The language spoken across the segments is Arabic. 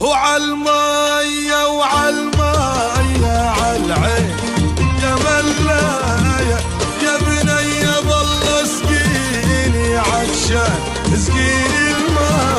وعالمية وعالمية عالعين يا ملاية يا بنية بالله اسقيني عطشان اسقيني الماية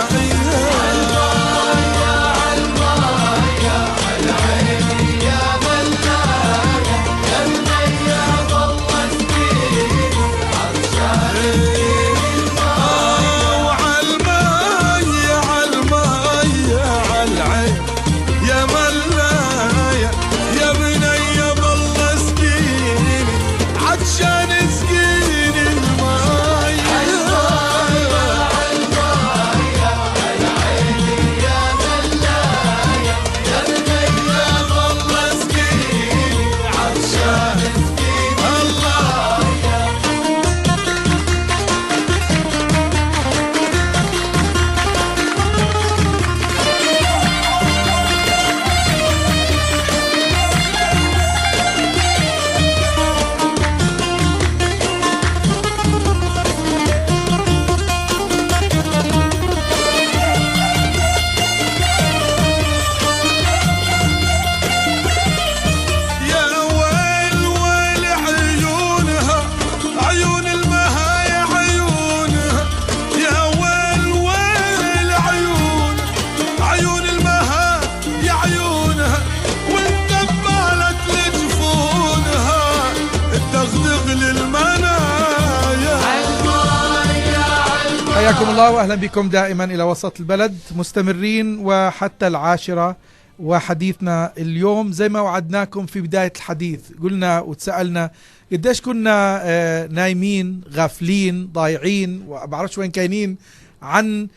حياكم الله واهلا بكم دائما الى وسط البلد، مستمرين وحتى 10. وحديثنا اليوم زي ما وعدناكم في بداية الحديث، قلنا وتسألنا قديش كنا نايمين غافلين ضايعين وبعرفش وين كاينين عن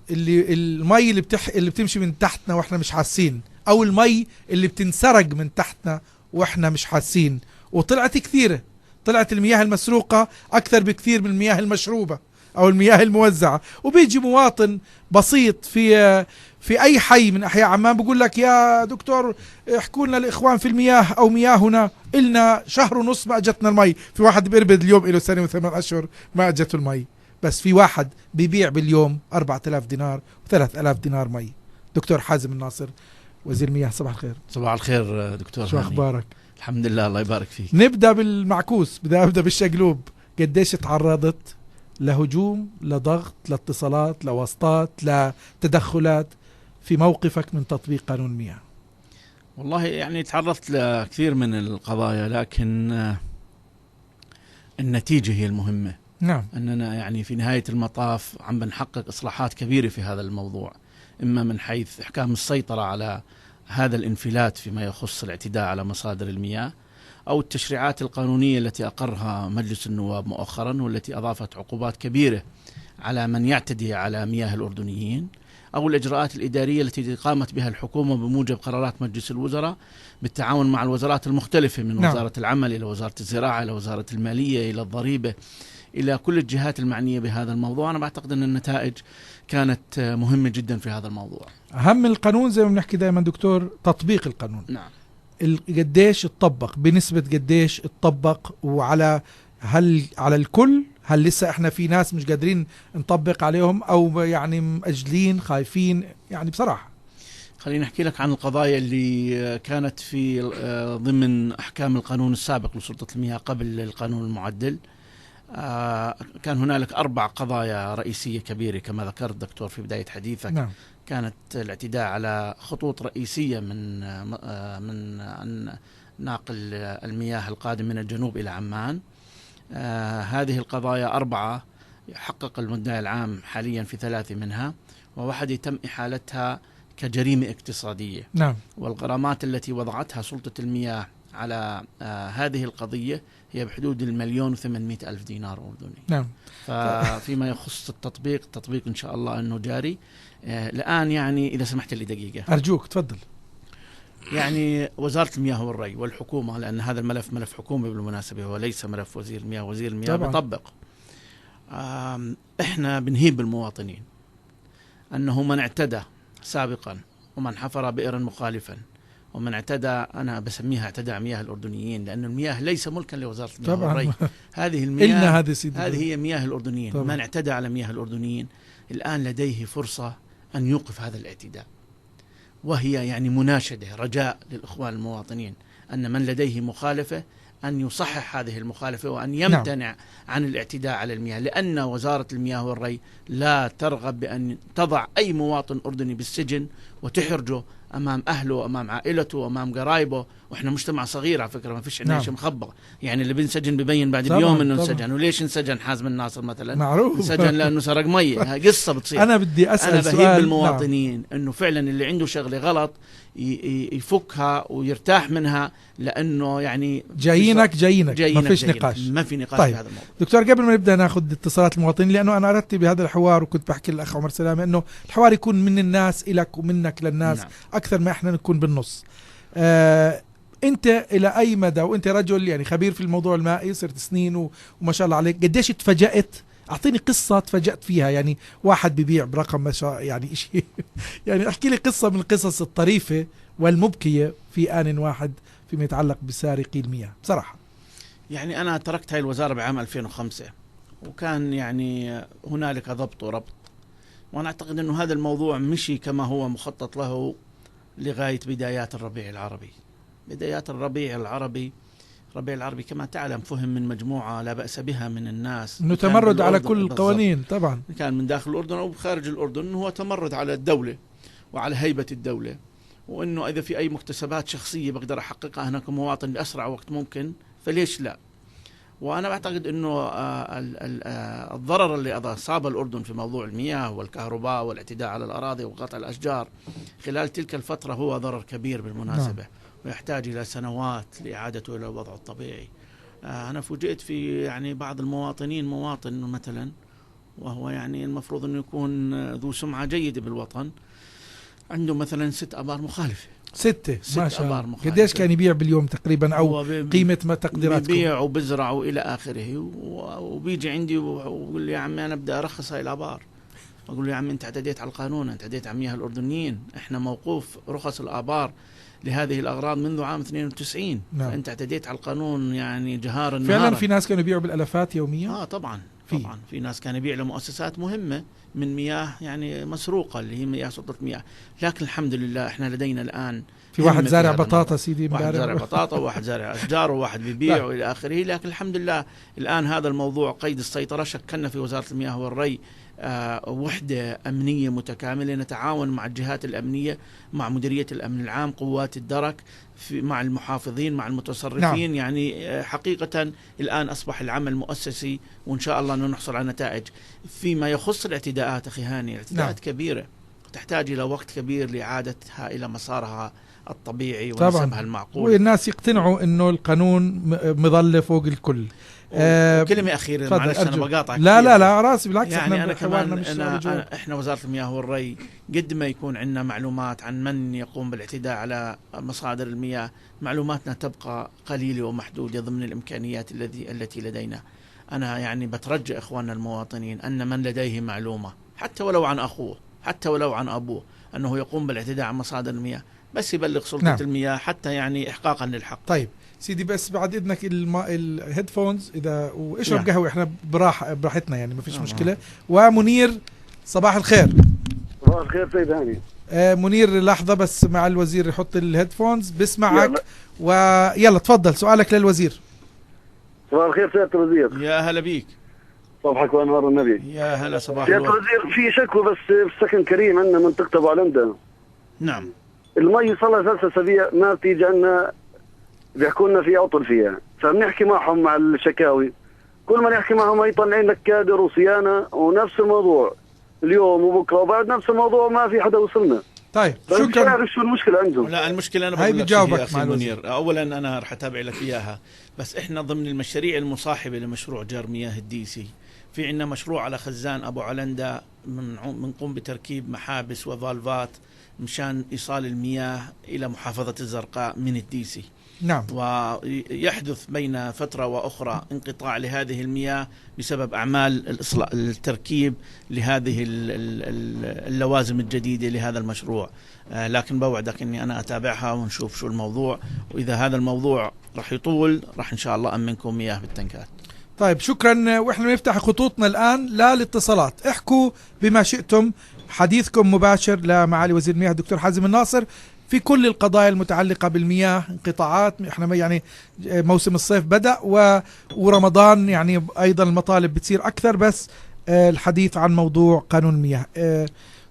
المي اللي بتمشي من تحتنا واحنا مش حاسين، او المي اللي بتنسرق من تحتنا واحنا مش حاسين. وطلعت كثيرة، طلعت المياه المسروقة أكثر بكثير من المياه المشروبة أو المياه الموزعة. وبيجي مواطن بسيط في أي حي من أحياء عمان بيقول لك يا دكتور احكوا لنا الإخوان في المياه أو مياهنا، إلنا شهر ونص ما أجتنا المي. في واحد بيربد اليوم إله سنة و8 أشهر ما أجته المي، بس في واحد بيبيع باليوم 4000 دينار و3000 دينار مي. دكتور حازم الناصر وزير المياه، صباح الخير. صباح الخير دكتور. شو أخبارك؟ الحمد لله، الله يبارك فيك. نبدأ بالمعكوس، بدي أبدأ بالشقلوب. قديش تعرضت لهجوم، لضغط، لاتصالات، لواسطات، لتدخلات في موقفك من تطبيق قانون المياه؟ والله يعني تعرضت لكثير من القضايا، لكن النتيجة هي المهمة. نعم. أننا يعني في نهاية المطاف عم بنحقق إصلاحات كبيرة في هذا الموضوع، إما من حيث إحكام السيطرة على هذا الانفلات فيما يخص الاعتداء على مصادر المياه، أو التشريعات القانونية التي أقرها مجلس النواب مؤخرا والتي أضافت عقوبات كبيرة على من يعتدي على مياه الأردنيين، أو الإجراءات الإدارية التي قامت بها الحكومة بموجب قرارات مجلس الوزراء بالتعاون مع الوزارات المختلفة من نعم. وزارة العمل إلى وزارة الزراعة إلى وزارة المالية إلى الضريبة إلى كل الجهات المعنية بهذا الموضوع. أنا بعتقد أن النتائج كانت مهمة جدا في هذا الموضوع. أهم القانون زي ما بنحكي دائما دكتور تطبيق القانون. نعم. قديش اتطبق، بنسبة قديش اتطبق، وعلى هل على الكل؟ هل لسه احنا في ناس مش قادرين نطبق عليهم او يعني مأجلين خايفين؟ يعني بصراحة خليني أحكي لك عن القضايا اللي كانت في ضمن أحكام القانون السابق لسلطة المياه قبل القانون المعدل. كان هنالك 4 قضايا رئيسية كبيرة كما ذكرت دكتور في بداية حديثك. نعم. كانت الاعتداء على خطوط رئيسية من ناقل المياه القادم من الجنوب إلى عمان. هذه القضايا 4 حقق المدعي العام حاليا في 3 منها، وواحدة يتم إحالتها كجريمة اقتصادية. نعم. والغرامات التي وضعتها سلطة المياه على هذه القضية هي بحدود 1,800,000 دينار أردني. نعم. فيما يخص التطبيق إن شاء الله أنه جاري الآن. يعني إذا سمحت لي دقيقة أرجوك تفضل. يعني وزارة المياه والري والحكومة، لأن هذا الملف ملف حكومي بالمناسبة وليس ملف وزير المياه. وزير المياه بيطبق. إحنا بنهيب المواطنين أنه من اعتدى سابقا ومن حفر بئرا مخالفا ومن اعتدى، أنا بسميها اعتداء مياه الأردنيين، لأن المياه ليس ملكا لوزارة المياه والري. هذه المياه هذه هي مياه الأردنيين. طبعا. من اعتدى على مياه الأردنيين الآن لديه فرصة أن يوقف هذا الاعتداء، وهي يعني مناشدة رجاء للإخوان المواطنين أن من لديه مخالفة أن يصحح هذه المخالفة وأن يمتنع عن الاعتداء على المياه، لأن وزارة المياه والري لا ترغب بأن تضع أي مواطن أردني بالسجن وتحرجه أمام أهله وأمام عائلته وأمام قرايبه. وإحنا مجتمع صغير على فكرة، ما فيش عندنا شيء مخبأ، يعني اللي بينسجن ببين بعد بيوم إنه انسجن. وليش انسجن حازم الناصر مثلا؟ معروف انسجن لأنه سرق مية. قصة بتصير. أنا بدي أسأل أنا سؤال. بهيب بالمواطنين إنه فعلا اللي عنده شغلة غلط يفكها ويرتاح منها، لأنه يعني جايينك ما فيش نقاش، ما في نقاش. طيب. في هذا الموضوع دكتور، قبل ما نبدأ ناخذ اتصالات المواطنين، لأنه أنا أردت بهذا الحوار وكنت بحكي للأخ عمر سلامة إنه الحوار يكون من الناس إلك ومنك للناس. نعم. أكثر ما إحنا نكون بالنص. أنت إلى أي مدى، وأنت رجل يعني خبير في الموضوع المائي، صرت سنين وما شاء الله عليك، قديش تفاجأت؟ أعطيني قصة تفاجأت فيها، يعني واحد بيبيع برقم ما شاء يعني شيء يعني احكي لي قصة من القصص الطريفة والمبكية في آن واحد فيما يتعلق بسارقي المياه بصراحة. يعني أنا تركت هاي الوزارة بعام 2005، وكان يعني هنالك ضبط وربط، وأنا أعتقد أنه هذا الموضوع مشي كما هو مخطط له لغاية بدايات الربيع العربي. بدايات الربيع العربي كما تعلم فهم من مجموعة لا بأس بها من الناس، إنه تمرد على كل القوانين طبعا، كان من داخل الأردن أو خارج الأردن، هو تمرد على الدولة وعلى هيبة الدولة، وإنه إذا في أي مكتسبات شخصية بقدر أحققها أنا كمواطن بأسرع وقت ممكن فليش لا. وأنا بعتقد أنه الضرر اللي أصاب الأردن في موضوع المياه والكهرباء والاعتداء على الأراضي وقطع الأشجار خلال تلك الفترة هو ضرر كبير بالمناسبة، ويحتاج إلى سنوات لإعادته إلى الوضع الطبيعي. أنا فوجئت في يعني بعض المواطنين، مواطن مثلا وهو يعني المفروض أنه يكون ذو سمعة جيدة بالوطن، عنده مثلا 6 آبار مخالفة. 6 ما شاء الله. قديش كان يبيع باليوم تقريبا، أو قيمة ما تقديراتكم؟ بيبيع وبزرع وإلى آخره، وبيجي عندي ويقول لي يا عمي أنا بدي أرخص هاي الآبار. أقول له يا عمي أنت اعتديت على القانون، أنت اعتديت على مياه الأردنيين، إحنا موقوف رخص الآبار لهذه الأغراض منذ عام 92. نعم. فأنت اعتديت على القانون يعني جهارا فعلا نهارا. في ناس كانوا يبيعوا بالألفات يوميا. طبعا في ناس كان يبيع لمؤسسات مهمة من مياه يعني مسروقة اللي هي مياه سلطة مياه. لكن الحمد لله احنا لدينا الآن في واحد زارع بطاطا سيدي، واحد زارع بطاطا وواحد زارع أشجار وواحد بيبيع وإلى آخره. لكن الحمد لله الآن هذا الموضوع قيد السيطرة. شكلنا في وزارة المياه والري وحدة أمنية متكاملة، نتعاون مع الجهات الأمنية، مع مديرية الأمن العام، قوات الدرك، مع المحافظين، مع المتصرفين. نعم. يعني حقيقة الآن أصبح العمل مؤسسي، وإن شاء الله أنه نحصل على نتائج. فيما يخص الاعتداءات أخي هاني، الاعتداءات كبيرة تحتاج إلى وقت كبير لإعادتها إلى مسارها الطبيعي ونسبها المعقول، والناس يقتنعوا أنه القانون مظل فوق الكل. كلمة أخيرة معلش أنا بقاطعك. لا راسي بالعكس، يعني أنا كمان إحنا وزارة المياه والري قد ما يكون عندنا معلومات عن من يقوم بالاعتداء على مصادر المياه، معلوماتنا تبقى قليلة ومحدودة ضمن الإمكانيات التي لدينا. أنا يعني بترجى إخواننا المواطنين أن من لديه معلومة حتى ولو عن أخوه، حتى ولو عن أبوه، أنه يقوم بالاعتداء على مصادر المياه، بس يبلغ سلطة نعم. المياه حتى يعني إحقاقا للحق. طيب سيدي، بس بعد إذنك الهيدفونز إذا واشرب قهوة، إحنا براحتنا يعني ما فيش مشكلة. ومنير صباح الخير. صباح الخير سيد هاني. منير لحظة بس مع الوزير يحط الهيدفونز بسمعك. ويلا تفضل سؤالك للوزير. صباح الخير سيادة الوزير. يا هلا بيك. صباحك وانوار النبي. يا هلا صباح سيادة الوزير، في شكوى بس في سكن كريم عندنا منطقة ابو علندة. نعم. المي صار لها 3 أسابيع ما بتيجي عندنا، بيحكوا لنا في عطل فيها، فبنحكي معهم مع الشكاوي، كل ما نحكي معهم يطلعين لك كادر وصيانة، ونفس الموضوع اليوم وبكره وبعد نفس الموضوع، ما في حدا وصلنا. طيب شكرا. مش عارف شو المشكلة عندهم. لا المشكلة أنا بقول لك يا أخي منير، أولا أنا رح أتابع لك إياها، بس إحنا ضمن المشاريع المصاحبة لمشروع جار مياه الديسي في عندنا مشروع على خزان أبو علندة بنقوم بتركيب محابس وفالفات مشان إيصال المياه إلى محافظة الزرقاء من الديسي. نعم. ويحدث بين فترة وأخرى انقطاع لهذه المياه بسبب أعمال التركيب لهذه اللوازم الجديدة لهذا المشروع. لكن بوعدك أني أنا أتابعها ونشوف شو الموضوع، وإذا هذا الموضوع رح يطول رح إن شاء الله أمنكم مياه بالتنكات. طيب شكرا. وإحنا نفتح خطوطنا الآن لا للاتصالات، احكوا بما شئتم حديثكم مباشر لمعالي وزير المياه الدكتور حازم الناصر في كل القضايا المتعلقة بالمياه، انقطاعات، احنا يعني موسم الصيف بدأ ورمضان يعني أيضا المطالب بتصير أكثر، بس الحديث عن موضوع قانون المياه.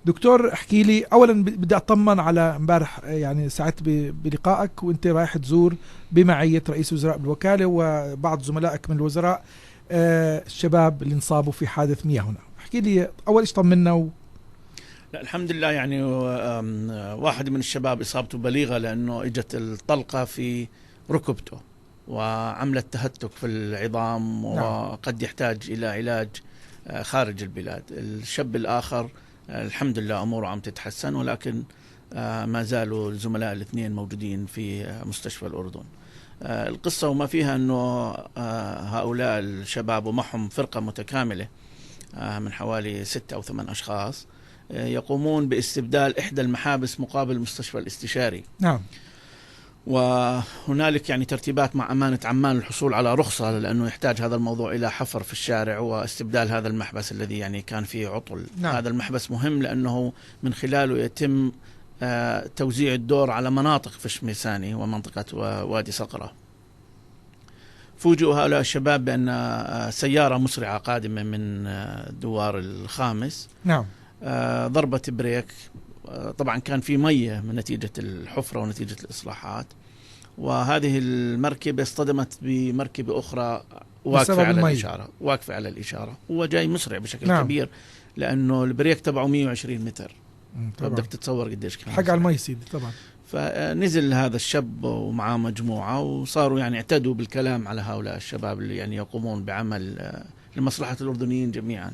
دكتور احكي لي أولا، بدي أطمن على امبارح، يعني سعدت بلقائك وانت رايح تزور بمعية رئيس وزراء بالوكالة وبعض زملائك من الوزراء الشباب اللي انصابوا في حادث مياه هنا. احكي لي أول إيش طمنا. لا الحمد لله، يعني واحد من الشباب إصابته بليغة لأنه إجت الطلقة في ركبته وعملت تهتك في العظام وقد يحتاج إلى علاج خارج البلاد. الشاب الآخر الحمد لله أموره عم تتحسن، ولكن ما زالوا الزملاء الاثنين موجودين في مستشفى الأردن. القصة وما فيها أنه هؤلاء الشباب ومعهم فرقة متكاملة من حوالي 6 أو 8 أشخاص يقومون باستبدال إحدى المحابس مقابل المستشفى الاستشاري. نعم. وهنالك يعني ترتيبات مع أمانة عمان للحصول على رخصة، لأنه يحتاج هذا الموضوع إلى حفر في الشارع واستبدال هذا المحبس الذي يعني كان فيه عطل. نعم. هذا المحبس مهم لأنه من خلاله يتم توزيع الدور على مناطق فش ميساني ومنطقة وادي صقرة. فوجئوا هؤلاء الشباب بأن سيارة مسرعة قادمة من الدوار الخامس نعم ضربت بريك. طبعا كان في مية من نتيجة الحفرة ونتيجة الإصلاحات، وهذه المركبة اصطدمت بمركبة أخرى واقفة على الإشارة. هو جاي مسرع بشكل كبير لأنه البريك تبعه 120 متر. فبدك تتصور قديش كان حق على المي سيدي طبعا. فنزل هذا الشاب ومعاه مجموعة وصاروا يعني اعتدوا بالكلام على هؤلاء الشباب اللي يعني يقومون بعمل لمصلحة الأردنيين جميعا.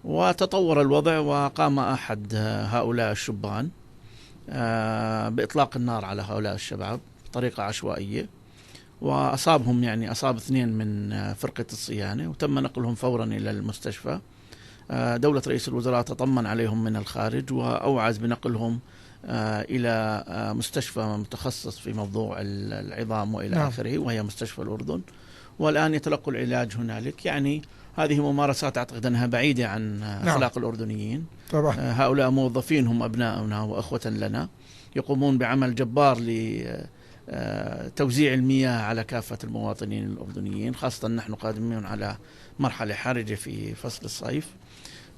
وتطور الوضع وقام أحد هؤلاء الشبان بإطلاق النار على هؤلاء الشباب بطريقة عشوائية، وأصابهم يعني أصاب 2 من فرقة الصيانة، وتم نقلهم فورا إلى المستشفى. دولة رئيس الوزراء تطمن عليهم من الخارج وأوعز بنقلهم إلى مستشفى متخصص في موضوع العظام وإلى آخره، وهي مستشفى الأردن، والآن يتلقوا العلاج هنالك. يعني هذه ممارسات أعتقد أنها بعيدة عن أخلاق الأردنيين طبعا. هؤلاء موظفين هم أبناؤنا وأخوة لنا، يقومون بعمل جبار لتوزيع المياه على كافة المواطنين الأردنيين، خاصة نحن قادمين على مرحلة حرجة في فصل الصيف،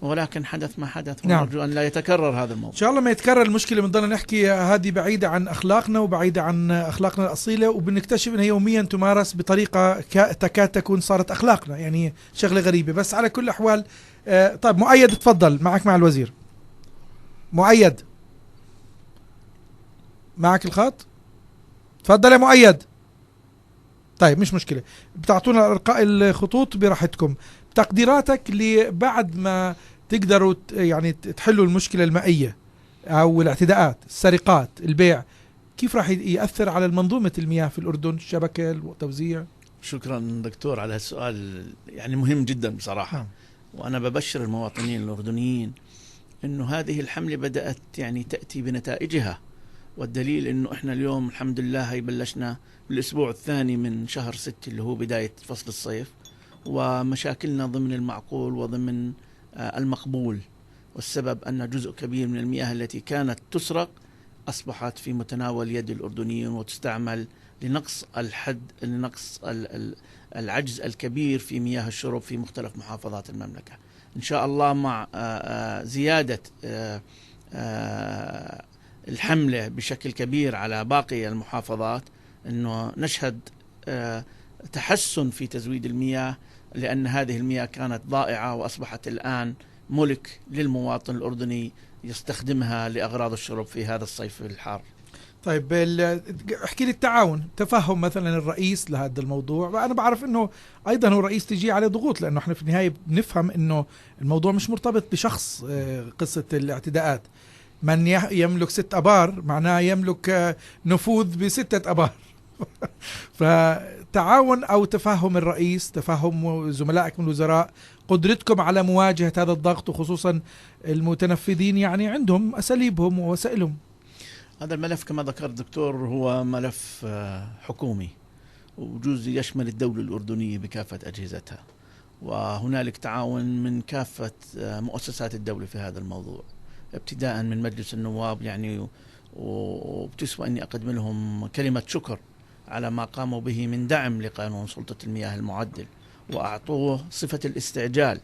ولكن حدث ما حدث، ونرجو أن لا يتكرر هذا الموضوع. إن شاء الله ما يتكرر. المشكلة بنضلنا نحكي هذه بعيدة عن أخلاقنا وبعيدة عن أخلاقنا الأصيلة، وبنكتشف أنها يوميا تمارس بطريقة تكاد تكون صارت أخلاقنا، يعني شغلة غريبة. بس على كل الأحوال طيب مؤيد تفضل، معك مع الوزير. مؤيد معك الخط، تفضل يا مؤيد. طيب مش مشكلة، بتعطونا الخطوط براحتكم. تقديراتك بعد ما تقدروا يعني تحلوا المشكلة المائية أو الاعتداءات، السرقات، البيع، كيف راح يأثر على المنظومة المياه في الأردن، الشبكة، التوزيع؟ شكرا دكتور على هالسؤال، يعني مهم جدا بصراحة. وأنا ببشر المواطنين الأردنيين أنه هذه الحملة بدأت يعني تأتي بنتائجها، والدليل أنه إحنا اليوم الحمد لله هي بلشنا بالأسبوع الثاني من شهر 6 اللي هو بداية فصل الصيف، ومشاكلنا ضمن المعقول وضمن المقبول. والسبب أن جزء كبير من المياه التي كانت تسرق أصبحت في متناول يد الأردنيين وتستعمل لنقص العجز الكبير في مياه الشرب في مختلف محافظات المملكة. إن شاء الله مع زيادة الحملة بشكل كبير على باقي المحافظات أنه نشهد تحسن في تزويد المياه، لأن هذه المياه كانت ضائعة وأصبحت الآن ملك للمواطن الأردني يستخدمها لأغراض الشرب في هذا الصيف الحار. طيب احكي لي التعاون، تفهم مثلا الرئيس لهذا الموضوع. أنا بعرف أنه أيضا هو الرئيس تجي عليه ضغوط، لأنه احنا في النهاية بنفهم أنه الموضوع مش مرتبط بشخص. قصة الاعتداءات، من يملك 6 أبار معناه يملك نفوذ ب6 أبار. فتعاون أو تفهم الرئيس، تفهم زملائك من الوزراء، قدرتكم على مواجهة هذا الضغط، وخصوصا المتنفذين يعني عندهم أساليبهم ووسائلهم. هذا الملف كما ذكر الدكتور هو ملف حكومي، وجزء يشمل الدولة الأردنية بكافة أجهزتها، وهنالك تعاون من كافة مؤسسات الدولة في هذا الموضوع. ابتداء من مجلس النواب يعني، وبتسوى أني أقدم لهم كلمة شكر على ما قاموا به من دعم لقانون سلطة المياه المعدل، وأعطوه صفة الاستعجال،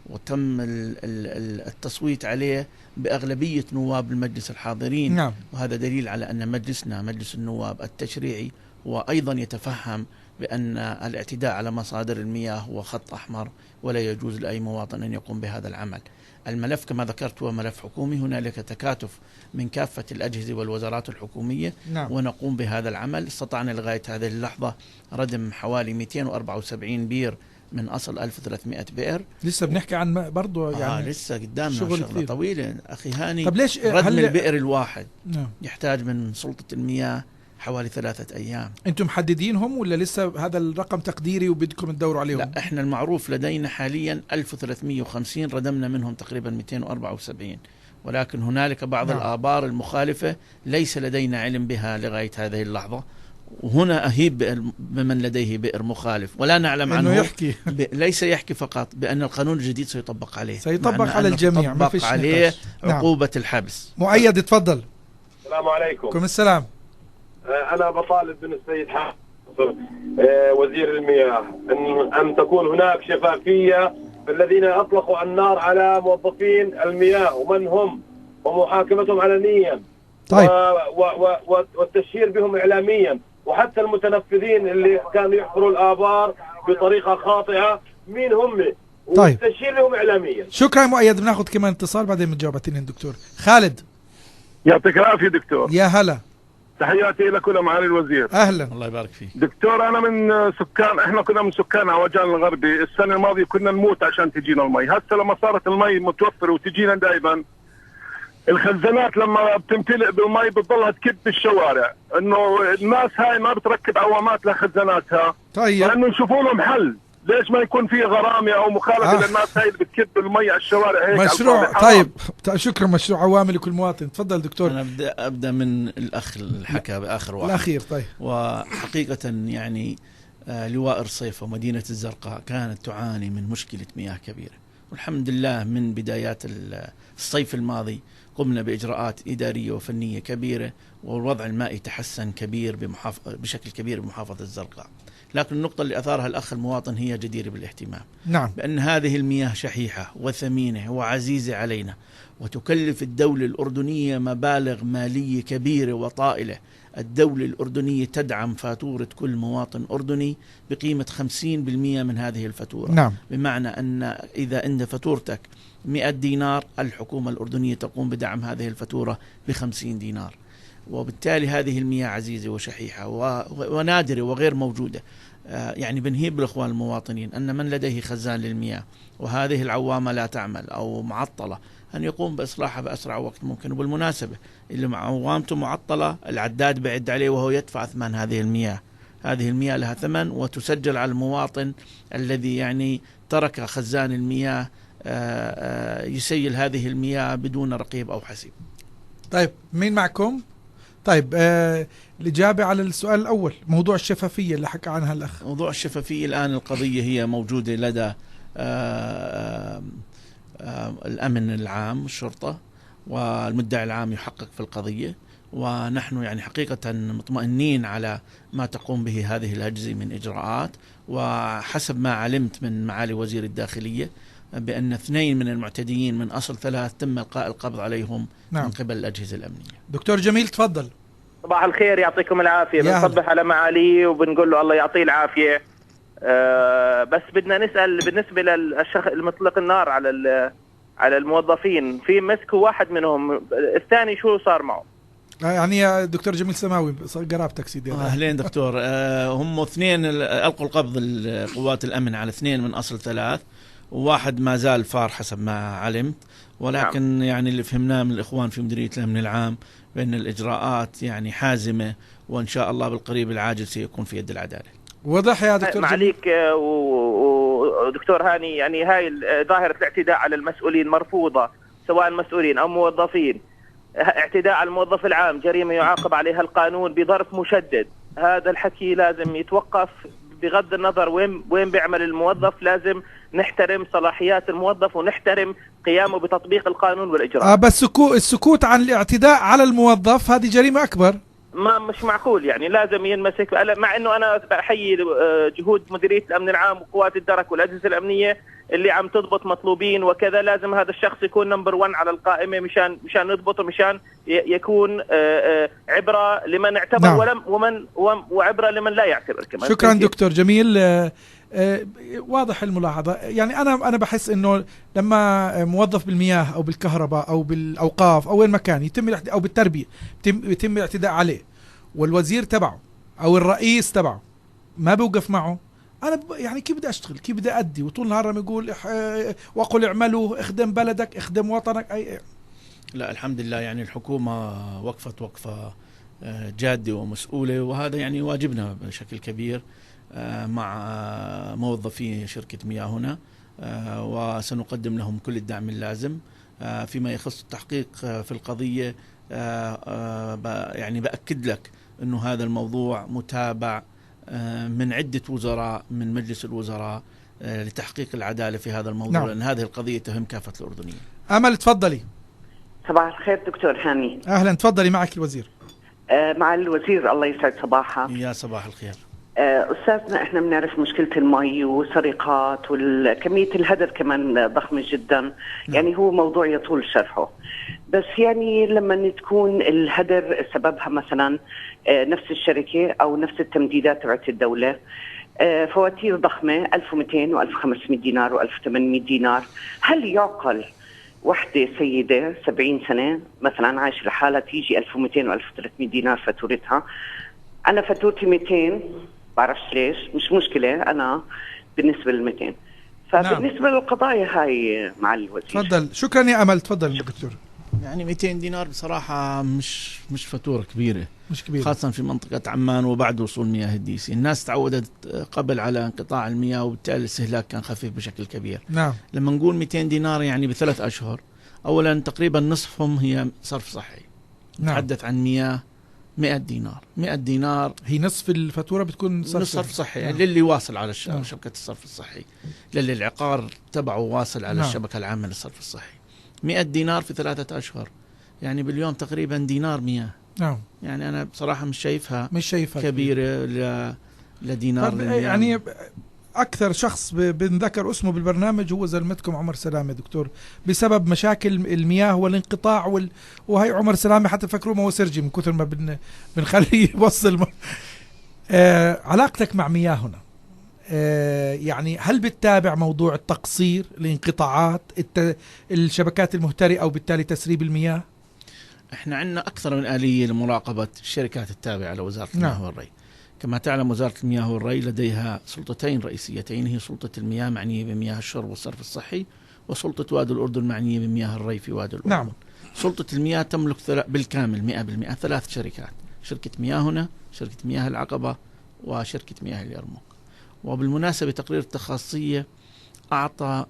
وتم التصويت عليه بأغلبية نواب المجلس الحاضرين. نعم. وهذا دليل على أن مجلسنا مجلس النواب التشريعي وأيضا يتفهم بأن الاعتداء على مصادر المياه هو خط أحمر، ولا يجوز لأي مواطن أن يقوم بهذا العمل. الملف كما ذكرت هو ملف حكومي، هنالك تكاتف من كافة الأجهزة والوزارات الحكومية. نعم. ونقوم بهذا العمل. استطعنا لغاية هذه اللحظة ردم حوالي 274 بير من أصل 1300 بئر. لسه بنحكي عن برضو يعني لسه قدامنا شغل شغلة طويلة أخي هاني. طب ليش ردم البئر الواحد نعم. يحتاج من سلطة المياه حوالي 3 أيام. انتم محددينهم ولا لسه هذا الرقم تقديري وبدكم تدوروا عليهم؟ لا، احنا المعروف لدينا حاليا 1350، ردمنا منهم تقريبا 274، ولكن هنالك بعض الآبار المخالفة ليس لدينا علم بها لغاية هذه اللحظة. وهنا أهيب بمن لديه بئر مخالف ولا نعلم عنه يحكي ليس يحكي فقط بأن القانون الجديد سيطبق عليه، سيطبق على الجميع، ما فيش عليه عقوبة الحبس. مؤيد تفضل. السلام عليكم. وعليكم السلام. أنا بطالب من السيد حافظ وزير المياه أن تكون هناك شفافية في الذين أطلقوا النار على موظفين المياه ومن هم، ومحاكمتهم علنيا. طيب. والتشهير بهم إعلاميا، وحتى المتنفذين اللي كانوا يحفروا الآبار بطريقة خاطئة مين هم، طيب. والتشهير لهم إعلاميا. شكرا مؤيد. بناخذ كمان اتصال بعدين بنجاوب على الدكتور خالد. يعطيك العافية دكتور. يا هلا. تحياتي لك ولمعالي الوزير. اهلا. الله يبارك فيك دكتور. انا من سكان، احنا كنا من سكان عوجان الغربي. السنه الماضيه كنا نموت عشان تجينا المي. هسه لما صارت المي متوفره وتجينا دائما، الخزانات لما بتمتلئ بالمي بتضلها تكب بالشوارع، انه الناس هاي ما بتركب عوامات لخزاناتها. طيب. لانه يشوفوا لهم حل، ليش ما يكون في غرامه او مخالفه للناس هاي اللي بتكب المي على الشوارع هيك مشروع. طيب شكرا. مشروع عوامل لكل مواطن. تفضل دكتور. أنا أبدأ من الأخ الحكى بآخر واحد الأخير. طيب. وحقيقة يعني لواء رصيف ومدينة الزرقاء كانت تعاني من مشكلة مياه كبيرة، والحمد لله من بدايات الصيف الماضي قمنا بإجراءات إدارية وفنية كبيرة، والوضع المائي تحسن بشكل كبير بمحافظة الزرقاء. لكن النقطة اللي أثارها الأخ المواطن هي جديرة بالاهتمام. نعم. بأن هذه المياه شحيحة وثمينة وعزيزة علينا، وتكلف الدولة الأردنية مبالغ مالية كبيرة وطائلة. الدولة الأردنية تدعم فاتورة كل مواطن أردني بقيمة 50% من هذه الفاتورة. نعم. بمعنى أن إذا أنت فاتورتك 100 دينار، الحكومة الأردنية تقوم بدعم هذه الفاتورة ب50 دينار. وبالتالي هذه المياه عزيزة وشحيحة ونادرة وغير موجودة. يعني بنهيب بالإخوان المواطنين أن من لديه خزان للمياه وهذه العوامة لا تعمل أو معطلة أن يقوم بإصلاحها بأسرع وقت ممكن. وبالمناسبة اللي عوامته معطلة العداد بعد عليه وهو يدفع ثمن هذه المياه. هذه المياه لها ثمن وتسجل على المواطن الذي يعني ترك خزان المياه يسيل هذه المياه بدون رقيب أو حسيب. طيب مين معكم؟ طيب الإجابة على السؤال الأول، موضوع الشفافية اللي حكى عنها الأخ. موضوع الشفافية الآن القضية هي موجودة لدى الأمن العام الشرطة، والمدعي العام يحقق في القضية، ونحن يعني حقيقة مطمئنين على ما تقوم به هذه الأجهزة من إجراءات. وحسب ما علمت من معالي وزير الداخلية بأن 2 من المعتديين من أصل 3 تم إلقاء القبض عليهم. نعم. من قبل الأجهزة الأمنية. دكتور جميل تفضل. صباح الخير، يعطيكم العافية. بنصبح على معالي وبنقول له الله يعطيه العافية. بس بدنا نسأل بالنسبة للشخص المطلق النار على الموظفين، في مسكوا واحد منهم، الثاني شو صار معه؟ يعني يا دكتور جميل سماوي قرابتك سيدي. أهلين دكتور. هم 2 ألقوا القبض القوات الأمن على 2 من أصل 3، وواحد ما زال فار حسب ما علمت. ولكن نعم. يعني اللي فهمناه من الإخوان في مديرية الأمن العام بأن الإجراءات يعني حازمة، وإن شاء الله بالقريب العاجل سيكون في يد العدالة. وضح يا دكتور معليك ودكتور هاني، يعني هاي ظاهرة الاعتداء على المسؤولين مرفوضة، سواء مسؤولين أو موظفين. اعتداء على الموظف العام جريمة يعاقب عليها القانون بظرف مشدد. هذا الحكي لازم يتوقف بغض النظر وين بيعمل الموظف لازم نحترم صلاحيات الموظف ونحترم قيامه بتطبيق القانون والإجراءات. بس السكوت عن الاعتداء على الموظف هذه جريمة أكبر. ما مش معقول يعني، لازم ينمسك. مع انه انا بحيي جهود مديريه الامن العام وقوات الدرك والاجهزه الامنيه اللي عم تضبط مطلوبين وكذا، لازم هذا الشخص يكون نمبر 1 على القائمه مشان نضبطه، مشان يكون عبره لمن اعتبر. نعم. وعبره لمن لا يعتبر كمان. شكرا دكتور جميل. واضح الملاحظه. يعني انا بحس انه لما موظف بالمياه او بالكهرباء او بالاوقاف او وين ما كان او بالتربيه يتم الاعتداء عليه، والوزير تبعه او الرئيس تبعه ما بوقف معه، انا يعني كيف بدي اشتغل؟ كيف بدي ادي؟ وطول النهار عم يقول وقل اعملوا، اخدم بلدك، اخدم وطنك. لا الحمد لله، يعني الحكومه وقفت وقفه جاده ومسؤوله، وهذا يعني واجبنا بشكل كبير مع موظفي شركة مياه هنا، وسنقدم لهم كل الدعم اللازم فيما يخص التحقيق في القضية. يعني بأكد لك أنه هذا الموضوع متابع من عدة وزراء من مجلس الوزراء لتحقيق العدالة في هذا الموضوع. نعم. لأن هذه القضية تهم كافة الأردنيين. أمل تفضلي. صباح الخير دكتور هاني. أهلا، تفضلي معك الوزير. مع الوزير، الله يسعد صباحك. يا صباح الخير. أستاذنا، إحنا بنعرف مشكلة المي وسرقات وكمية الهدر كمان ضخمة جدا. يعني هو موضوع يطول شرحه، بس يعني لما تكون الهدر سببها مثلا نفس الشركة أو نفس التمديدات تبعت الدولة، فواتير ضخمة 1200 و1500 دينار و1800 دينار، هل يعقل وحدة سيدة 70 سنة مثلا عايشة لحالها تيجي 1200 و1300 دينار فاتورتها؟ أنا فاتورتي 200، بعرفش ليش، مش مشكلة أنا بالنسبة لل200. فبالنسبة نعم. للقضايا هاي مع الوزير. تفضل. شكرا يا أمل. تفضل دكتور. يعني 200 دينار بصراحة مش فاتورة كبيرة، مش كبيرة، خاصة في منطقة عمان وبعد وصول مياه الديسي. الناس تعودت قبل على انقطاع المياه، وبالتالي الاستهلاك كان خفيف بشكل كبير. نعم. لما نقول 200 دينار يعني ب3 أشهر، أولا تقريبا نصفهم هي صرف صحي. نعم. نتحدث عن مياه 100 دينار. 100 دينار هي نصف الفاتورة بتكون صرف صحي. يعني للي واصل على شبكة الصرف الصحي، للي العقار تبعه واصل على الشبكة العامة للصرف الصحي. 100 دينار في 3 أشهر، يعني باليوم تقريبا دينار مياه. نعم. يعني أنا بصراحة مش شايفها كبيرة لدينار. يعني أكثر شخص بنذكر اسمه بالبرنامج هو زلمتكم عمر سلامة دكتور، بسبب مشاكل المياه والانقطاع وهي عمر سلامة حتى فكروا ما هو سرجي من كثر ما بنخليه يوصل. علاقتك مع مياه هنا، يعني هل بتتابع موضوع التقصير، الانقطاعات، الشبكات المهترئة وبالتالي تسريب المياه؟ احنا عندنا أكثر من آلية لمراقبة الشركات التابعة لوزارة المياه والري. كما تعلم وزارة المياه والري لديها سلطتين رئيسيتين، هي سلطة المياه معنية بمياه الشرب والصرف الصحي، وسلطة وادي الأردن معنية بمياه الري في وادي الأردن. نعم. سلطة المياه تملك بالكامل 100% 3 شركات: شركة مياه هنا، شركة مياه العقبة، وشركة مياه اليرموك. وبالمناسبة تقرير التخاصية أعطى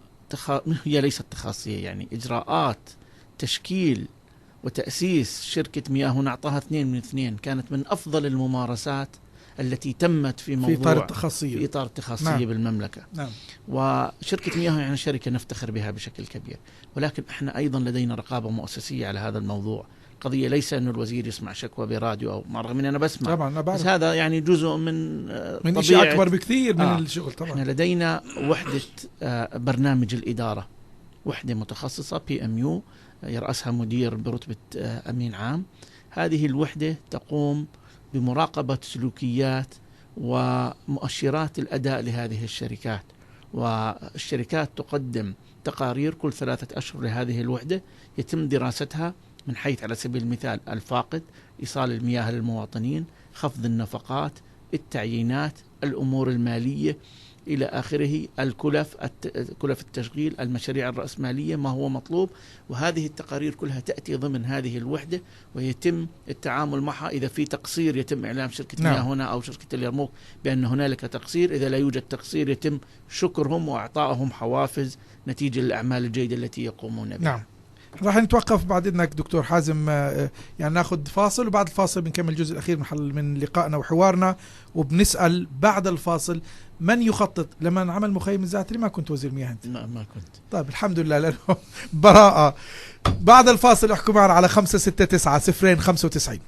هي ليست تخاصية، يعني إجراءات تشكيل وتأسيس شركة مياه هنا أعطاها 2 من 2، كانت من أفضل الممارسات التي تمت في موضوع في إطار التخاصية نعم. بالمملكة. نعم. وشركة مياه يعني شركة نفتخر بها بشكل كبير، ولكن احنا أيضا لدينا رقابة مؤسسية على هذا الموضوع. قضية ليس أن الوزير يسمع شكوى براديو أو رغم أن أنا بسمع طبعا، بس هذا يعني جزء من شيء أكبر بكثير من الشغل. طبعا احنا لدينا وحدة برنامج الإدارة، وحدة متخصصة PMU يرأسها مدير برتبة أمين عام. هذه الوحدة تقوم بمراقبة سلوكيات ومؤشرات الأداء لهذه الشركات، والشركات تقدم تقارير كل 3 أشهر لهذه الوحدة، يتم دراستها من حيث على سبيل المثال الفاقد، إيصال المياه للمواطنين، خفض النفقات، التعيينات، الأمور المالية إلى آخره، كلف التشغيل، المشاريع الرأسمالية، ما هو مطلوب. وهذه التقارير كلها تأتي ضمن هذه الوحدة ويتم التعامل معها. إذا في تقصير يتم إعلام شركة مياه هنا أو شركة اليرموك بأن هنالك تقصير. إذا لا يوجد تقصير يتم شكرهم وإعطائهم حوافز نتيجة للأعمال الجيدة التي يقومون بها. نعم. راح نتوقف بعد إذنك دكتور حازم، يعني ناخذ فاصل، وبعد الفاصل بنكمل الجزء الأخير من لقائنا وحوارنا، وبنسأل بعد الفاصل من يخطط. لما عمل مخيم الزعتري ما كنت وزير مياه أنت؟ ما كنت. طيب الحمد لله، لأنه براءة. بعد الفاصل احكوا معنا على 569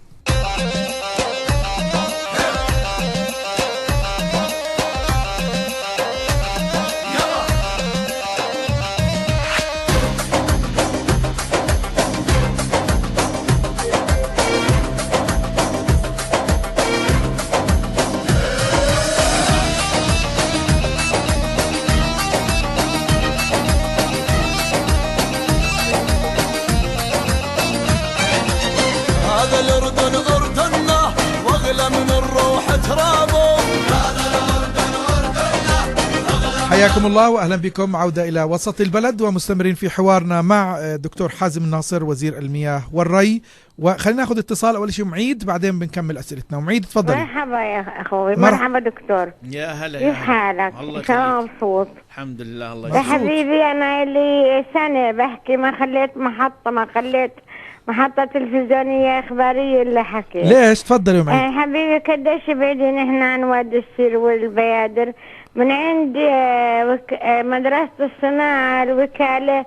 حياكم الله واهلا بكم. عودة الى وسط البلد ومستمرين في حوارنا مع الدكتور حازم الناصر وزير المياه والري. وخلينا ناخذ اتصال اول شيء معيد، بعدين بنكمل اسئلتنا. معيد تفضل. مرحبا يا اخوي. مرحبا دكتور. يا هلا. كيف حالك؟ ان شاء الله مبسوط. الحمد لله. الله يا حبيبي انا لي سنه بحكي ما خليت محطة تلفزيونية إخبارية اللي حكي. ليش؟ تفضل يا معيد. حبيبي قديش بعيدين إحنا عن وادي السير والبيادر، من عند مدرسة الصناعة الوكالة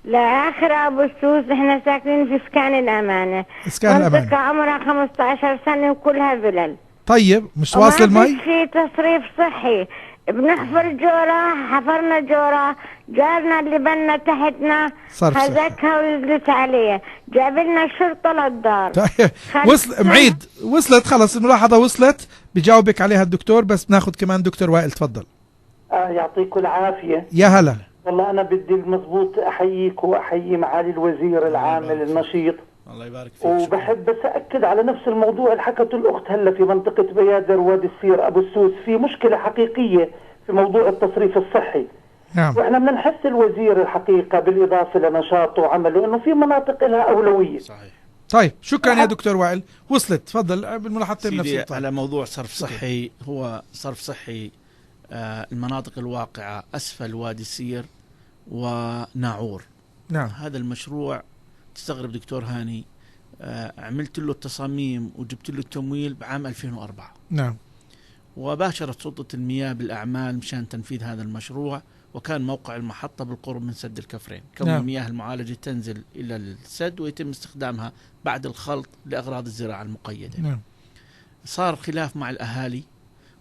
لآخر أبو السوس. إحنا ساكنين في إسكان الأمانة. إسكان الأمانة. منطقة عمرها 15 سنة وكلها فلل. طيب مش واصل المي؟ ما في تصريف صحي. بنحفر جورة، حفرنا جورة، جارنا اللي بنا تحتنا هزكها ونزلت عليه، جاب لنا الشرطة للدار. طيب معيد وصلت خلص الملاحظة، وصلت بجاوبك عليها الدكتور، بس بناخذ كمان دكتور وائل تفضل. يعطيكم العافية. يا هلا. والله أنا بدي المضبوط أحييك وأحيي معالي الوزير العامل النشيط. الله يبارك فيك. وبحب بس أكد على نفس الموضوع اللي حكته الأخت هلا في منطقة بيادر وادي السير أبو السوس، في مشكلة حقيقية في موضوع التصريف الصحي. نعم. وإحنا بدنا نحس الوزير الحقيقة بالإضافة لنشاطه وعمله إنه في مناطق لها أولوية. صحيح. طيب شكرا يا دكتور وائل. وصلت. تفضل بالملاحظتين نفسها. على موضوع صرف صحي، هو صرف صحي المناطق الواقعة أسفل وادي السير وناعور. نعم. هذا المشروع تستغرب دكتور هاني، عملت له التصاميم وجبت له التمويل بعام 2004. نعم. وباشرت سلطة المياه بالأعمال مشان تنفيذ هذا المشروع، وكان موقع المحطة بالقرب من سد الكفرين. كون نعم. المياه المعالجة تنزل إلى السد ويتم استخدامها بعد الخلط لأغراض الزراعة المقيدة. نعم. صار خلاف مع الأهالي،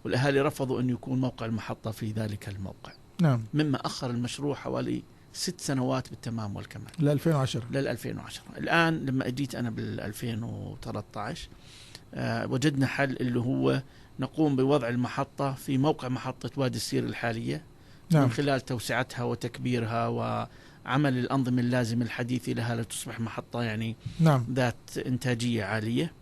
والأهالي رفضوا أن يكون موقع المحطة في ذلك الموقع. نعم. مما أخر المشروع حوالي 6 سنوات بالتمام والكمال. ل 2010. لل 2010. الآن لما أجيت أنا بال 2013 وجدنا حل اللي هو نقوم بوضع المحطة في موقع محطة وادي السير الحالية. نعم. من خلال توسعتها وتكبيرها وعمل الأنظمة اللازمة الحديثة لها لتصبح محطة يعني نعم. ذات إنتاجية عالية،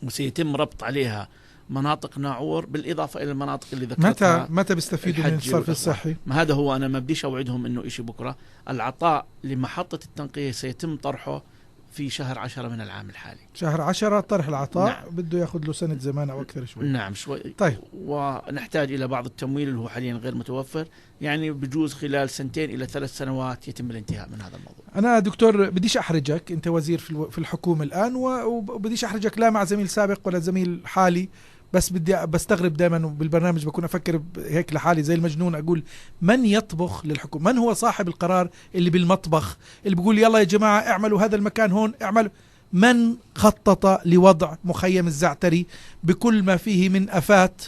وسيتم ربط عليها مناطق ناعور بالإضافة إلى المناطق اللي ذكرتها. متى بيستفيدوا من الصرف الصحي؟ ما هذا هو، أنا ما بديش أوعدهم إنه إشي بكرة. العطاء لمحطة التنقية سيتم طرحه في شهر 10 من العام الحالي. شهر 10 طرح العطاء. نعم. بده ياخذ له سنة زمان أو أكثر شوي. نعم شوي. طيب. ونحتاج إلى بعض التمويل اللي هو حاليا غير متوفر، يعني بجوز خلال 2 إلى 3 سنوات يتم الانتهاء من هذا الموضوع. أنا دكتور بديش أحرجك، أنت وزير في الحكومة الآن، وبديش أحرجك لا مع زميل سابق ولا زميل حالي، بس بدي بستغرب دائما بالبرنامج بكون أفكر هيك لحالي زي المجنون، أقول من يطبخ للحكومة؟ من هو صاحب القرار اللي بالمطبخ اللي بيقول يلا يا جماعة اعملوا هذا المكان هون اعملوا؟ من خطط لوضع مخيم الزعتري بكل ما فيه من آفات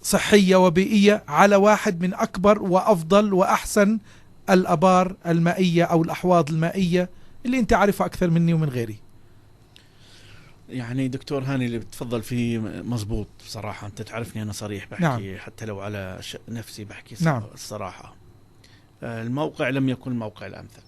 صحية وبيئية على واحد من أكبر وأفضل وأحسن الأبار المائية أو الأحواض المائية اللي أنت عارفها أكثر مني ومن غيري؟ يعني دكتور هاني اللي بتفضل فيه مزبوط بصراحة. أنت تعرفني أنا صريح بحكي. نعم. حتى لو على نفسي بحكي. نعم. الصراحة الموقع لم يكن الموقع الأمثل،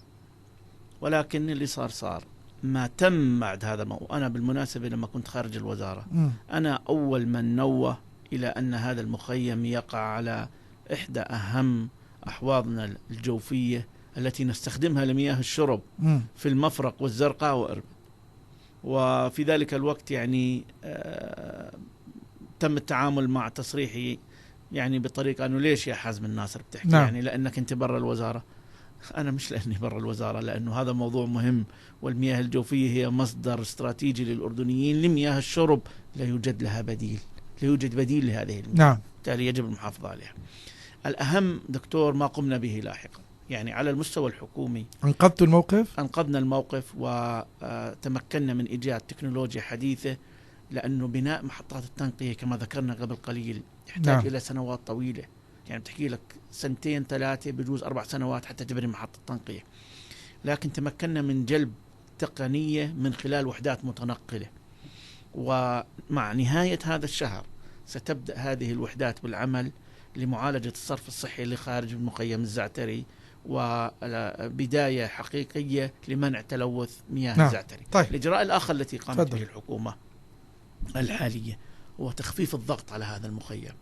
ولكن اللي صار ما تم بعد هذا الموضوع. أنا بالمناسبة لما كنت خارج الوزارة أنا أول من نوه إلى أن هذا المخيم يقع على إحدى أهم أحواضنا الجوفية التي نستخدمها لمياه الشرب في المفرق والزرقاء وإربد. وفي ذلك الوقت يعني تم التعامل مع تصريحي يعني بطريقة أنه ليش يا حازم الناصر بتحكي؟ نعم. يعني لأنك أنت برا الوزارة. أنا مش لأني برا الوزارة، لأنه هذا موضوع مهم، والمياه الجوفية هي مصدر استراتيجي للأردنيين لمياه الشرب، لا يوجد لها بديل، لا يوجد بديل لهذه المياه. نعم. بالتالي يجب المحافظة عليها. الأهم دكتور ما قمنا به لاحقا، يعني على المستوى الحكومي أنقذتوا الموقف؟ أنقذنا الموقف وتمكنا من إيجاد تكنولوجيا حديثة، لأنه بناء محطات التنقية كما ذكرنا قبل قليل يحتاج إلى سنوات طويلة، يعني بتحكي لك 2 3 بجوز 4 سنوات حتى تبني محطة تنقية، لكن تمكنا من جلب تقنية من خلال وحدات متنقلة، ومع نهاية هذا الشهر ستبدأ هذه الوحدات بالعمل لمعالجة الصرف الصحي اللي خارج المخيم الزعتري، وبداية حقيقية لمنع تلوث مياه الزعتري. طيب. الإجراء الآخر التي قامت به الحكومة الحالية هو تخفيف الضغط على هذا المخيم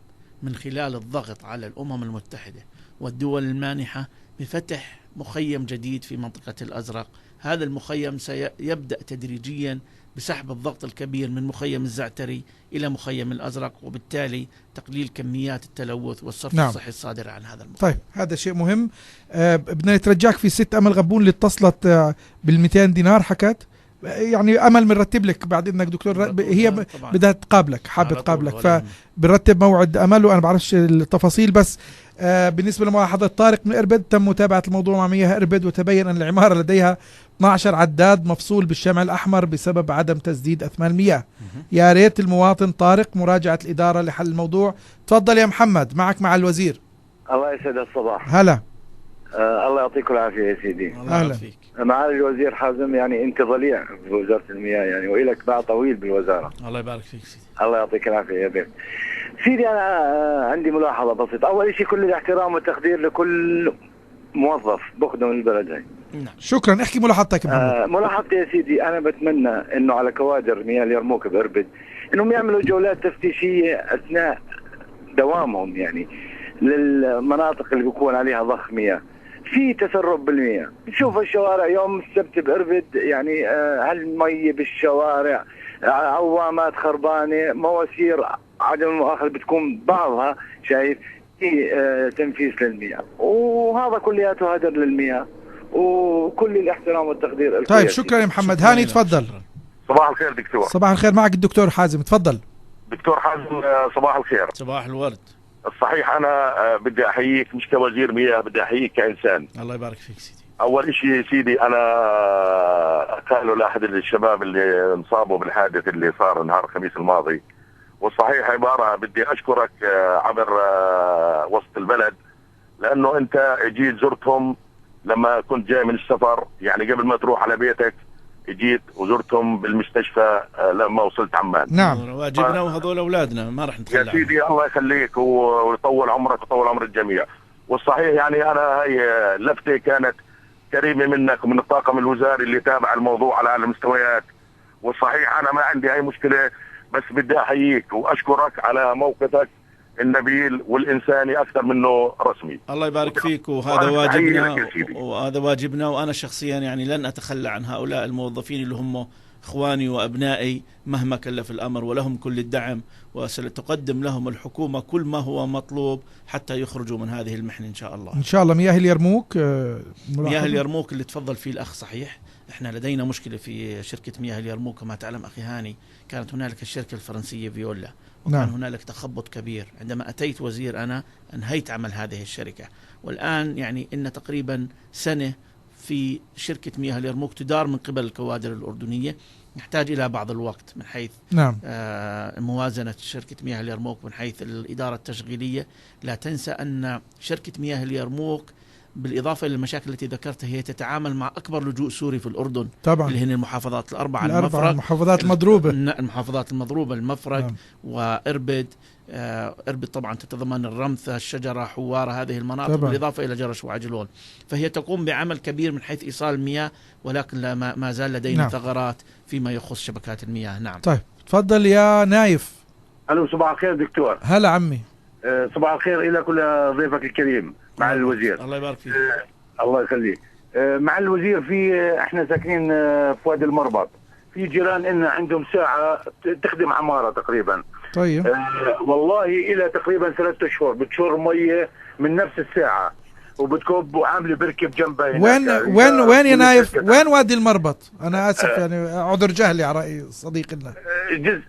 من خلال الضغط على الأمم المتحدة والدول المانحة بفتح مخيم جديد في منطقة الأزرق. هذا المخيم سيبدأ تدريجيا بسحب الضغط الكبير من مخيم الزعتري إلى مخيم الأزرق، وبالتالي تقليل كميات التلوث والصرف الصحي الصادرة عن هذا المخيم. طيب هذا شيء مهم. بدنا نترجاك في ست أمل غبون اللي اتصلت بال200 دينار حكت، يعني أمل بنرتب لك بعد إنك دكتور، هي بدها تقابلك، حابة تقابلك، فبنرتب موعد أمل وأنا بعرفش التفاصيل. بس بالنسبة لملاحظة طارق من إربد، تم متابعة الموضوع مع مياه إربد وتبين أن العمارة لديها 12 عداد مفصول بالشمع الأحمر بسبب عدم تسديد أثمان المياه. يا ريت المواطن طارق مراجعة الإدارة لحل الموضوع. تفضل يا محمد، معك مع الوزير. الله يسعد الصباح. هلا. الله يعطيكم العافية يا سيدي. أهلا فيك. معالي الوزير حازم، يعني أنت ضليع في وزارة المياه يعني، وإلك باع طويل بالوزارة. الله يبارك فيك سيدي. الله يعطيك العافية يا بيت. سيدي أنا عندي ملاحظة بسيطة. أول شيء كل الاحترام والتقدير لكل موظف بخدم البلد هاي. نعم. شكرا. احكي ملاحظتك يا محمد. ملاحظتي يا سيدي، أنا بتمنى إنه على كوادر مياه اليرموك بإربد إنهم يعملوا جولات تفتيشية أثناء دوامهم، يعني للمناطق اللي بيكون عليها ضخ مياه، في تسرب بالمياه. نشوف الشوارع يوم السبت بإربد، يعني هالمي بالشوارع، عوامات خربانة، مواسير عدم المؤاخذة بتكون بعضها شايف في تنفيذ للمياه، وهذا كلياته هدر للمياه، وكل الاحترام والتقدير. طيب شكرا يا محمد. هاني تفضل. صباح الخير دكتور. صباح الخير، معك الدكتور حازم، تفضل. دكتور حازم صباح الخير. صباح الورد. الصحيح أنا بدي أحييك مش كوزير مياه، بدي أحييك كإنسان. الله يبارك فيك سيدي. أول شيء سيدي، أنا قالوا لأحد الشباب اللي انصابوا بالحادث اللي صار نهار الخميس الماضي، والصحيح عبارة بدي أشكرك عبر وسط البلد، لأنه أنت جيت زرتهم لما كنت جاي من السفر، يعني قبل ما تروح على بيتك جيت وزرتهم بالمستشفى لما وصلت عمان. نعم. واجبنا وهذول أولادنا ما راح نتخلى يا سيدي. الله يخليك ويطول عمرك ويطول عمر الجميع. والصحيح يعني أنا هاي لفتة كانت كريمة منك ومن الطاقم الوزاري اللي تابع الموضوع على المستويات. والصحيح أنا ما عندي أي مشكلة، بس بدي أحييك وأشكرك على موقفك النبيل والإنساني أكثر منه رسمي. الله يبارك فيك، وهذا واجبنا وهذا واجبنا. وأنا شخصيا يعني لن أتخلى عن هؤلاء الموظفين اللي هم إخواني وأبنائي مهما كلف الأمر، ولهم كل الدعم، وستقدم لهم الحكومة كل ما هو مطلوب حتى يخرجوا من هذه المحنة إن شاء الله. إن شاء الله. مياه اليرموك، مياه اليرموك اللي تفضل فيه الأخ صحيح، احنا لدينا مشكلة في شركة مياه اليرموك كما تعلم أخي هاني. كانت هنالك الشركة الفرنسية فيولا، وكان هنالك تخبط كبير. عندما أتيت وزير أنا أنهيت عمل هذه الشركة، والآن يعني إن تقريبا سنة في شركة مياه اليرموك تدار من قبل الكوادر الأردنية، يحتاج إلى بعض الوقت من حيث موازنة شركة مياه اليرموك من حيث الإدارة التشغيلية. لا تنسى أن شركة مياه اليرموك بالإضافة إلى المشاكل التي ذكرتها هي تتعامل مع أكبر لجوء سوري في الأردن طبعا، اللي هن المحافظات الأربعة المحافظات المضروبة، المحافظات المضروبة، المفرق وإربد. إربد طبعا تتضمن الرمثة، الشجرة، حوارة، هذه المناطق طبعا، بالإضافة إلى جرش وعجلون. فهي تقوم بعمل كبير من حيث إيصال المياه، ولكن ما زال لدينا ثغرات فيما يخص شبكات المياه. نعم. طيب تفضل يا نايف. ألو صباح الخير دكتور. هلا عمي. صباح الخير إلى كل ضيفك الكريم مع الوزير. الله يبارك فيك. الله يخليك. مع الوزير، في احنا ساكنين في وادي المربط، في جيران إن عندهم ساعة تخدم عمارة تقريبا. طيب. والله إلى تقريبا 3 أشهر بتشر مية من نفس الساعة، وبتكب وعامله بركه بجنبها وين يا نايف؟ وين وادي المربط؟ انا اسف يعني عذر جهلي على راي صديقنا. جزء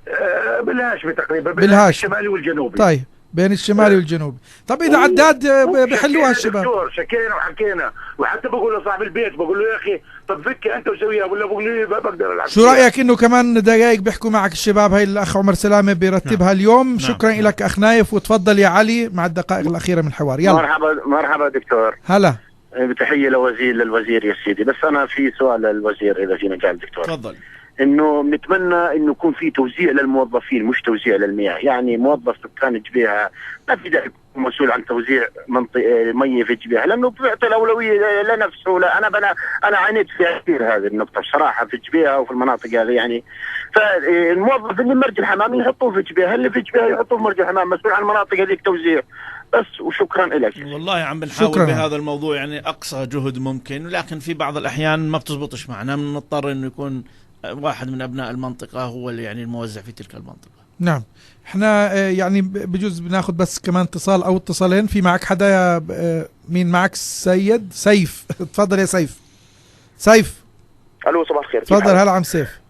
بالهاشمي تقريبا، بالهاشمي الشمالي والجنوبي. طيب بين الشمالي والجنوبي. طب اذا عداد بحلوها الشباب. شكينا وحكينا، وحتى بقول لصاحب البيت بقول له يا اخي طب فكي انت وسويها، ولا بقول لي بقدر العب. شو رايك انه كمان دقائق بيحكوا معك الشباب؟ هاي الاخ عمر سلامه بيرتبها اليوم. شكرا لك اخ نايف، وتفضل يا علي مع الدقائق الاخيره من الحوار. يلا. مرحبا دكتور. هلا. بتحيه للوزير يا سيدي، بس انا في سؤال للوزير اذا فينا قال دكتور. تفضل. انه نتمنى انه يكون في توزيع للموظفين مش توزيع للمياه، يعني موظف سكان جبيها ما في داعي يكون مسؤول عن توزيع مية في جبيها، لانه بيعطي الاولويه لنفسه. لا انا عانيت في كثير هذه النقطه بصراحه في جبيها وفي المناطق هذه يعني. فالموظف اللي مرج الحمام يحطوه في جبيها، اللي في جبيها يحطوه في مرج الحمام، مسؤول عن المناطق هذيك توزيع بس. وشكرا لك. والله عم بنحاول بهذا الموضوع يعني اقصى جهد ممكن، لكن في بعض الاحيان ما بتزبطش معنا، بنضطر انه يكون واحد من أبناء المنطقة هو اللي يعني الموزع في تلك المنطقة. نعم. احنا يعني بجوز بناخذ بس كمان اتصال أو اتصالين. في معك حدا يا مين معك؟ سيف. تفضل يا سيف. ألو صباح الخير. تفضل. هلا عم سيف.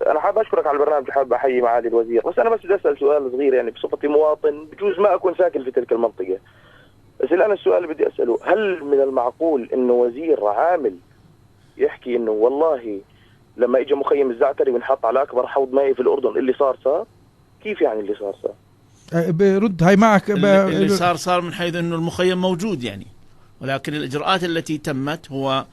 أنا حابب أشكرك على البرنامج، حابب أحيي معالي الوزير، بس أنا بدي أسأل سؤال صغير يعني بصفتي مواطن، بجوز ما أكون ساكن في تلك المنطقة، بس الآن السؤال اللي بدي أسأله، هل من المعقول إنه وزير عامل يحكي إنه والله لما اجى مخيم الزعتري ونحط على اكبر حوض مائي في الاردن اللي صار؟ كيف يعني اللي صار؟ برد هاي معك. اللي صار من حيث انه المخيم موجود يعني، ولكن الاجراءات التي تمت هو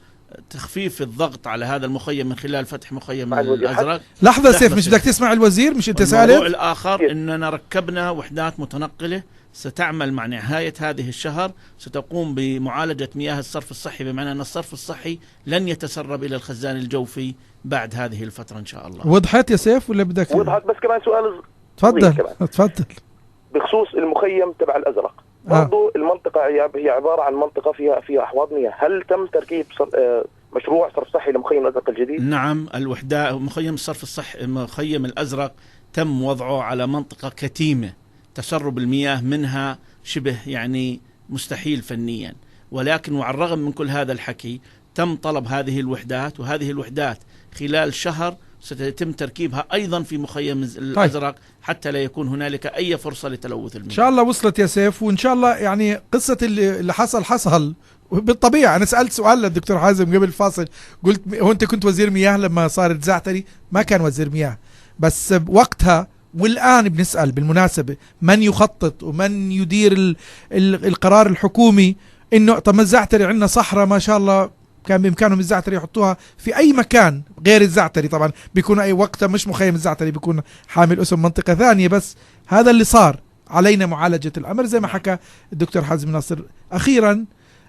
تخفيف الضغط على هذا المخيم من خلال فتح مخيم الازرق. لحظه سيف، مش بدك تسمع الوزير؟ مش انت سالت؟ الموضوع الاخر اننا ركبنا وحدات متنقله ستعمل مع نهاية هذه الشهر، ستقوم بمعالجة مياه الصرف الصحي، بمعنى أن الصرف الصحي لن يتسرب إلى الخزان الجوفي بعد هذه الفترة إن شاء الله. وضحت يا سيف ولا بدك؟ وضحت، بس كمان سؤال. تفضل. بخصوص المخيم تبع الأزرق، برضو المنطقة هي عبارة عن منطقة فيها أحواض مياه، هل تم تركيب مشروع صرف صحي لمخيم الأزرق الجديد؟ نعم، الوحدة مخيم الصرف الصحي مخيم الأزرق تم وضعه على منطقة كتيمة تسرب المياه منها شبه يعني مستحيل فنيا، ولكن وعلى الرغم من كل هذا الحكي تم طلب هذه الوحدات، وهذه الوحدات خلال شهر ستتم تركيبها أيضا في مخيم الأزرق حتى لا يكون هنالك أي فرصة لتلوث المياه. إن شاء الله وصلت يا سيف، وإن شاء الله يعني قصة اللي حصل بالطبيعة. أنا سألت سؤال للدكتور حازم قبل الفاصل، قلت هو أنت كنت وزير مياه لما صارت زعتري؟ ما كان وزير مياه، بس وقتها والآن بنسأل بالمناسبة من يخطط ومن يدير القرار الحكومي، إنه طب ما الزعتري عندنا صحراء ما شاء الله، كان بإمكانهم الزعتري يحطوها في أي مكان غير الزعتري. طبعا بيكون أي وقتها مش مخيم الزعتري، بيكون حامل اسم منطقة ثانية، بس هذا اللي صار. علينا معالجة الأمر زي ما حكى الدكتور حازم ناصر. أخيرا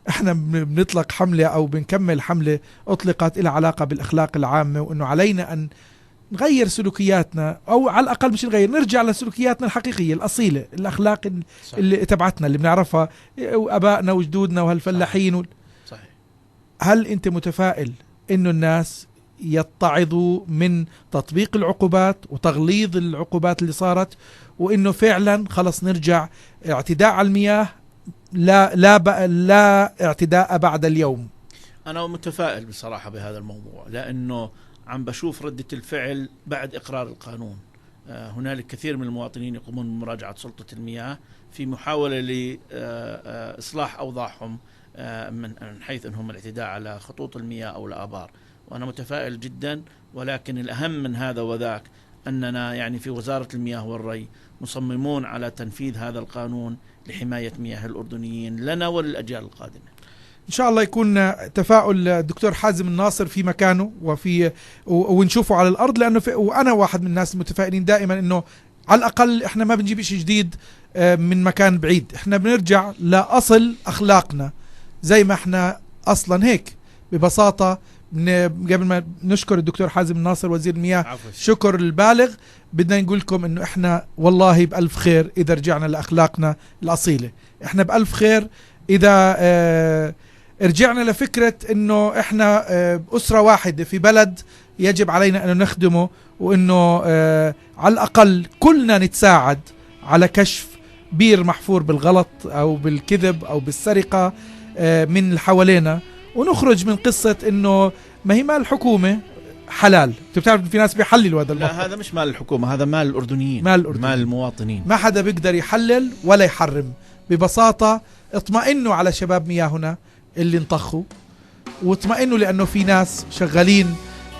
احنا بنطلق حملة أو بنكمل حملة أطلقت إلى علاقة بالأخلاق العامة، وإنه علينا أن نغير سلوكياتنا، او على الاقل مش نغير، نرجع لسلوكياتنا الحقيقيه الاصيله، الاخلاق اللي تبعتنا اللي بنعرفها ابائنا وجدودنا وهالفلاحين. صحيح. هل انت متفائل انه الناس يتعظوا من تطبيق العقوبات وتغليظ العقوبات اللي صارت، وانه فعلا خلص نرجع اعتداء على المياه لا اعتداء بعد اليوم؟ انا متفائل بصراحه بهذا الموضوع، لانه عم بشوف ردة الفعل بعد إقرار القانون. هنالك كثير من المواطنين يقومون بمراجعة سلطة المياه في محاولة لإصلاح أوضاعهم من حيث أنهم الاعتداء على خطوط المياه أو الآبار، وأنا متفائل جدا. ولكن الأهم من هذا وذاك أننا يعني في وزارة المياه والري مصممون على تنفيذ هذا القانون لحماية مياه الأردنيين لنا وللأجيال القادمة. إن شاء الله يكون تفاؤل الدكتور حازم الناصر في مكانه ونشوفه على الأرض، لأنه وأنا واحد من الناس المتفائلين دائما إنه على الأقل إحنا ما بنجيب شيء جديد من مكان بعيد، إحنا بنرجع لأصل أخلاقنا زي ما إحنا أصلا هيك ببساطة. قبل ما نشكر الدكتور حازم الناصر وزير المياه شكر البالغ، بدنا نقول لكم إنه إحنا والله بألف خير إذا رجعنا لأخلاقنا الأصيلة، إحنا بألف خير إذا رجعنا لفكرة انه احنا اسرة واحدة في بلد يجب علينا ان نخدمه، وانه على الاقل كلنا نتساعد على كشف بير محفور بالغلط او بالكذب او بالسرقة. من اللي حوالينا، ونخرج من قصة انه ما هي مال الحكومة حلال. انت بتعرف في ناس بيحللوا هذا الموضوع. لا، هذا مش مال الحكومة، هذا مال الأردنيين، مال المواطنين. ما حدا بيقدر يحلل ولا يحرم. ببساطة اطمئنوا على شباب مياهنا اللي انطخوا، واطمئنوا لأنه في ناس شغالين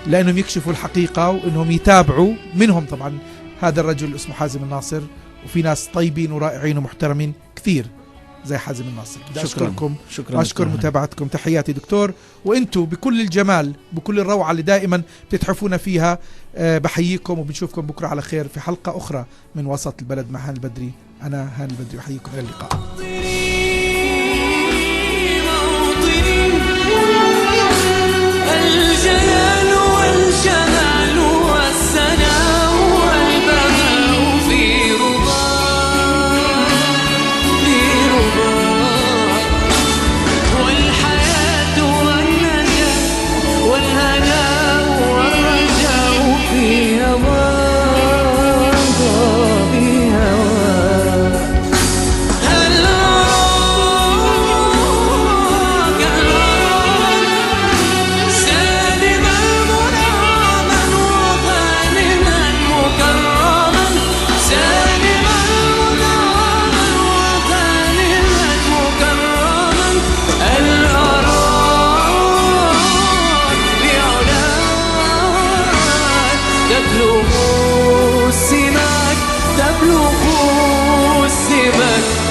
لأنهم يكشفوا الحقيقة وإنهم يتابعوا. منهم طبعا هذا الرجل اسمه حازم الناصر، وفي ناس طيبين ورائعين ومحترمين كثير زي حازم الناصر. بدي أشكركم، أشكر متابعتكم. تحياتي دكتور، وإنتوا بكل الجمال بكل الروعة اللي دائما بتتحفونا فيها. بحييكم وبنشوفكم بكرة على خير في حلقة أخرى من وسط البلد مع هاني البدري. أنا هاني البدري، أحييكم إلى اللقاء. الجلال والجمال والسناء والبهاء في رضاه، والحياة والنجاة والهناء والرجاء في هواه، في هواه. هل تبلغ السماك